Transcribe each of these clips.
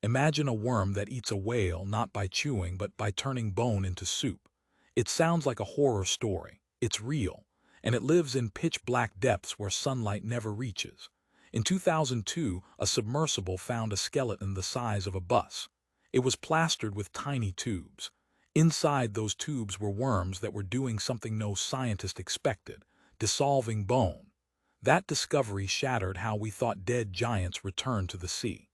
Imagine a worm that eats a whale not by chewing but by turning bone into soup. It sounds like a horror story. It's real, and it lives in pitch-black depths where sunlight never reaches. In 2002, a submersible found a skeleton the size of a bus. It was plastered with tiny tubes. Inside those tubes were worms that were doing something no scientist expected, dissolving bone. That discovery shattered how we thought dead giants returned to the sea.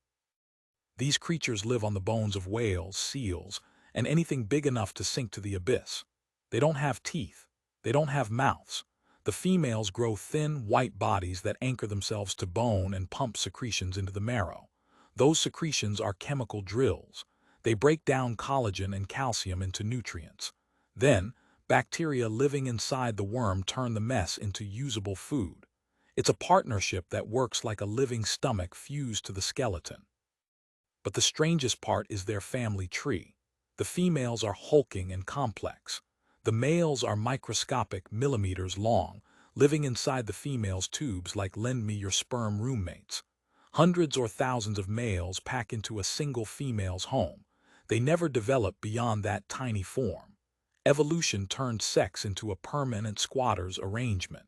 These creatures live on the bones of whales, seals, and anything big enough to sink to the abyss. They don't have teeth. They don't have mouths. The females grow thin, white bodies that anchor themselves to bone and pump secretions into the marrow. Those secretions are chemical drills. They break down collagen and calcium into nutrients. Then, bacteria living inside the worm turn the mess into usable food. It's a partnership that works like a living stomach fused to the skeleton. But the strangest part is their family tree. The females are hulking and complex. The males are microscopic, millimeters long, living inside the female's tubes like lend me your sperm roommates. Hundreds or thousands of males pack into a single female's home. They never develop beyond that tiny form. Evolution turned sex into a permanent squatter's arrangement.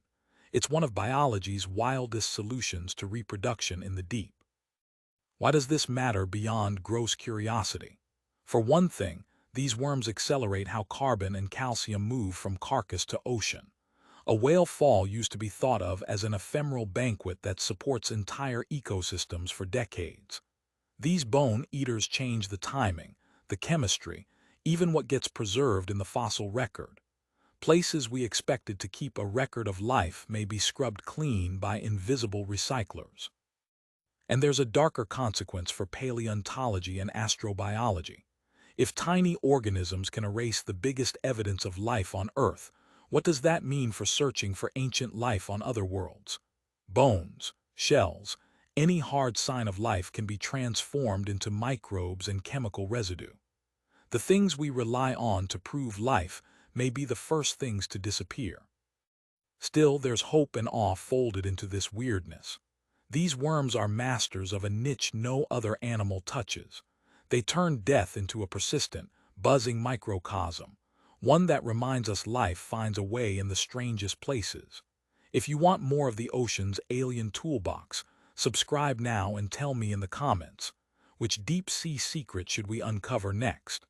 It's one of biology's wildest solutions to reproduction in the deep. Why does this matter beyond gross curiosity? For one thing, these worms accelerate how carbon and calcium move from carcass to ocean. A whale fall used to be thought of as an ephemeral banquet that supports entire ecosystems for decades. These bone eaters change the timing, the chemistry, even what gets preserved in the fossil record. Places we expected to keep a record of life may be scrubbed clean by invisible recyclers. And there's a darker consequence for paleontology and astrobiology. If tiny organisms can erase the biggest evidence of life on Earth, what does that mean for searching for ancient life on other worlds? Bones, shells, any hard sign of life can be transformed into microbes and chemical residue. The things we rely on to prove life may be the first things to disappear. Still, there's hope and awe folded into this weirdness. These worms are masters of a niche no other animal touches. They turn death into a persistent, buzzing microcosm, one that reminds us life finds a way in the strangest places. If you want more of the ocean's alien toolbox, subscribe now and tell me in the comments, which deep-sea secret should we uncover next?